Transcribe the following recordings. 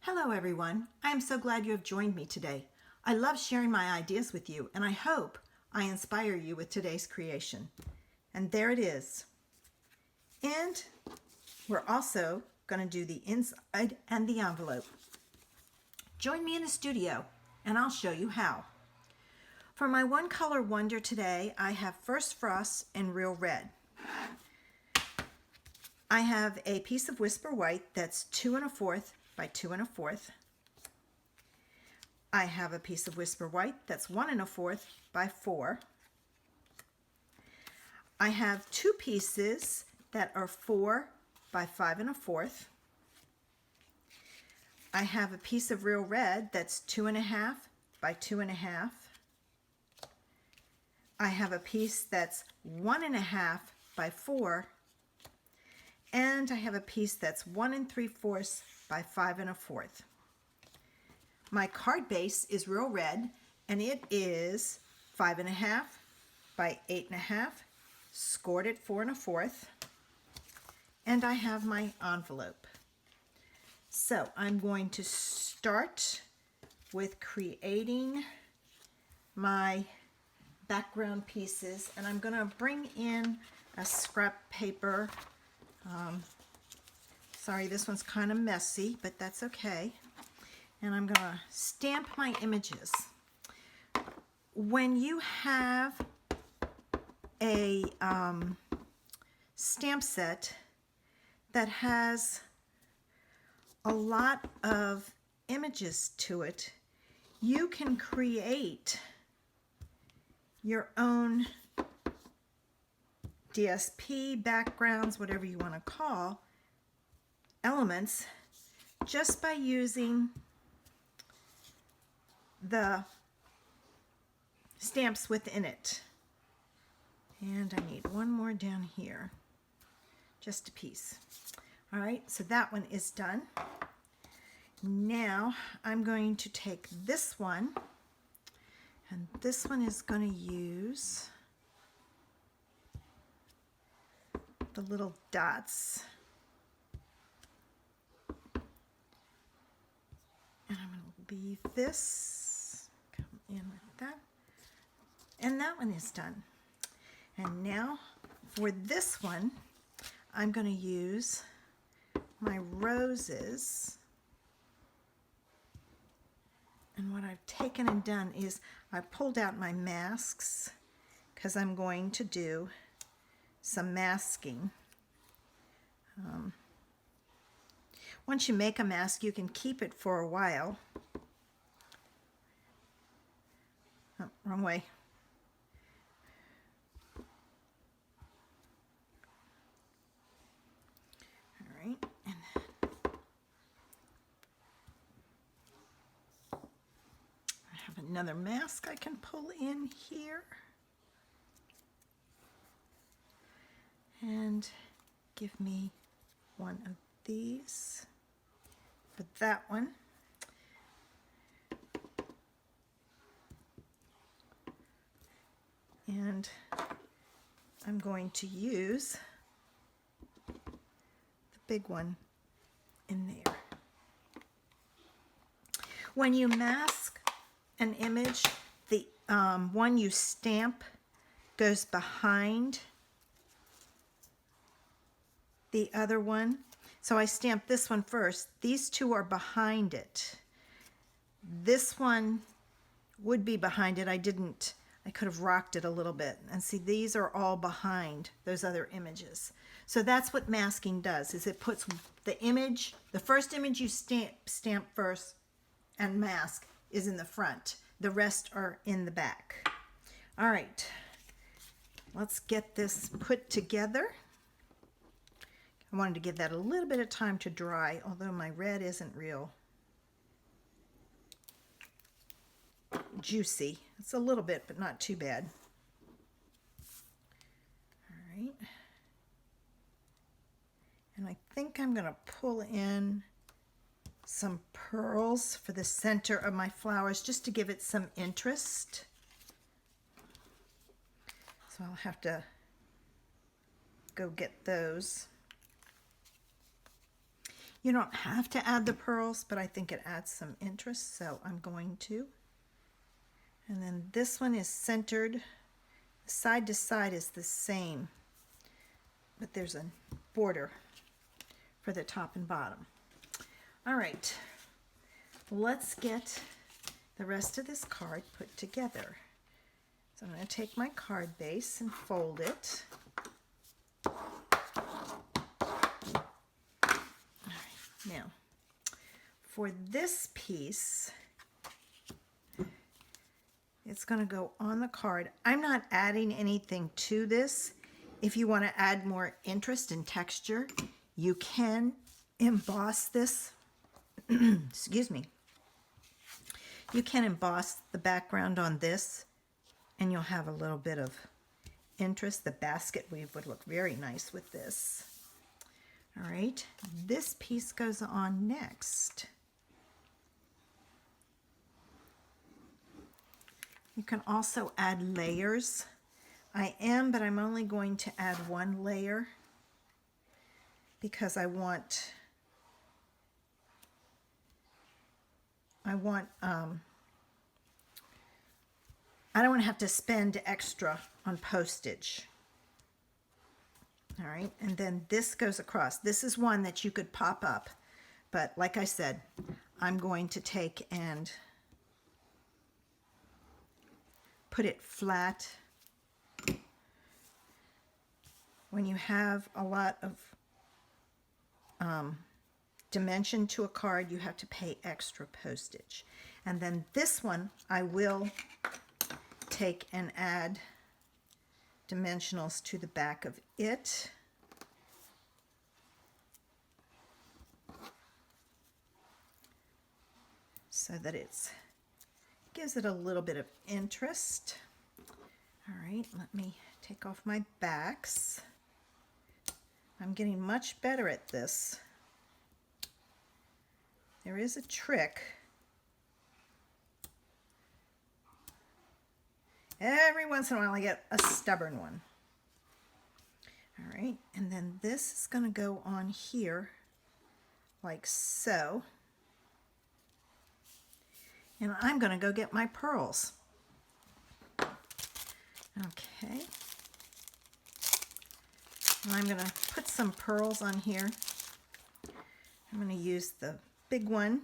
Hello everyone, I am so glad you have joined me today. I love sharing my ideas with you and I hope I inspire you with today's creation. And there it is. And we're also going to do the inside and the envelope. Join me in the studio and I'll show you how. For my one color wonder today, I have First Frost in Real Red. I have a piece of Whisper White that's 2 1/4 by 2 1/4. I have a piece of Whisper White that's 1 1/4 by 4. I have two pieces that are 4 by 5 1/4. I have a piece of Real Red that's 2 1/2 by 2 1/2. I have a piece that's 1 1/2 by 4. And I have a piece that's 1 3/4 by 5 1/4. My card base is Real Red and it is 5 1/2 by 8 1/2, scored at 4 1/4. And I have my envelope. So I'm going to start with creating my background pieces, and I'm going to bring in a scrap paper. Sorry, this one's kind of messy, but that's okay. And I'm going to stamp my images. When you have a stamp set that has a lot of images to it, you can create your own DSP, backgrounds, whatever you want to call, elements just by using the stamps within it. And I need one more down here, just a piece. All right, so that one is done. Now I'm going to take this one, and this one is going to use the little dots. And I'm going to leave this, come in with that. And that one is done. And now for this one, I'm going to use my roses. And what I've taken and done is I pulled out my masks because I'm going to do some masking. Once you make a mask, you can keep it for a while. Oh, wrong way. All right, and then I have another mask I can pull in here. And give me one of these for that one. And I'm going to use the big one in there. When you mask an image, the one you stamp goes behind the other one. So I stamped this one first. These two are behind it. This one would be behind it. I could have rocked it a little bit. And see, these are all behind those other images. So that's what masking does, is it puts the image, the first image you stamp first and mask is in the front. The rest are in the back. All right, let's get this put together. I wanted to give that a little bit of time to dry, although my red isn't real juicy. It's a little bit, but not too bad. All right. And I think I'm going to pull in some pearls for the center of my flowers just to give it some interest. So I'll have to go get those. You don't have to add the pearls, but I think it adds some interest, so I'm going to. And then this one is centered. Side to side is the same, but there's a border for the top and bottom. All right, let's get the rest of this card put together. So I'm going to take my card base and fold it. All right, now for this piece, it's going to go on the card. I'm not adding anything to this. If you want to add more interest and texture, you can emboss this. Excuse me. You can emboss the background on this, and you'll have a little bit of interest. The basket weave would look very nice with this. All right, this piece goes on next. You can also add layers. I am, but I'm only going to add one layer because I don't want to have to spend extra on postage. All right, and then this goes across. This is one that you could pop up, but like I said, I'm going to take and put it flat. When you have a lot of dimension to a card, you have to pay extra postage. And then this one, I will take and add dimensionals to the back of it. So that it gives it a little bit of interest. All right, let me take off my backs. I'm getting much better at this. There is a trick. Every once in a while I get a stubborn one. All right, and then this is going to go on here like so. And I'm going to go get my pearls. Okay. And I'm going to put some pearls on here. I'm going to use the big one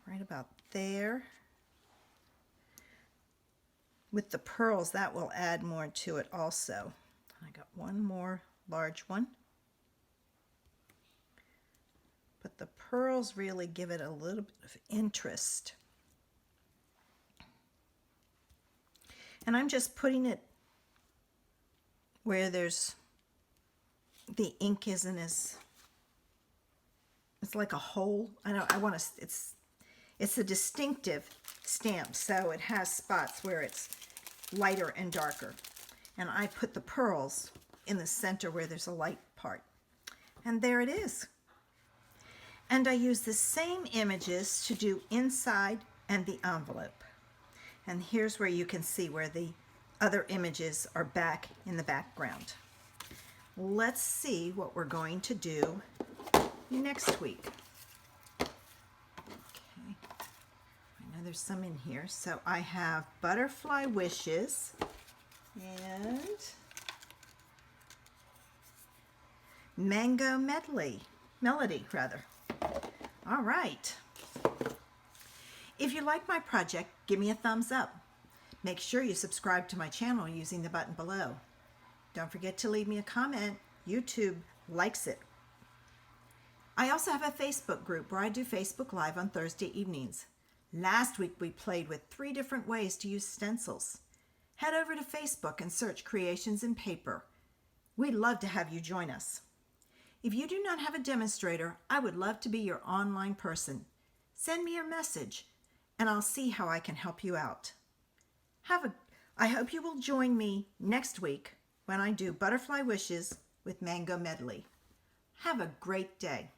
right about there. With the pearls, that will add more to it also. I got one more large one. But the pearls really give it a little bit of interest. And I'm just putting it where there's the ink isn't as, it's like a hole. I want to, it's a distinctive stamp, so it has spots where it's lighter and darker. And I put the pearls in the center where there's a light part. And there it is. And I use the same images to do inside and the envelope. And here's where you can see where the other images are back in the background. Let's see what we're going to do next week. Okay, I know there's some in here. So I have Butterfly Wishes and Mango Melody rather. All right. If you like my project, give me a thumbs up. Make sure you subscribe to my channel using the button below. Don't forget to leave me a comment. YouTube likes it. I also have a Facebook group where I do Facebook Live on Thursday evenings. Last week we played with 3 different ways to use stencils. Head over to Facebook and search Creations in Paper. We'd love to have you join us. If you do not have a demonstrator, I would love to be your online person. Send me a message and I'll see how I can help you out. I hope you will join me next week when I do Butterfly Wishes with Mango Medley. Have a great day.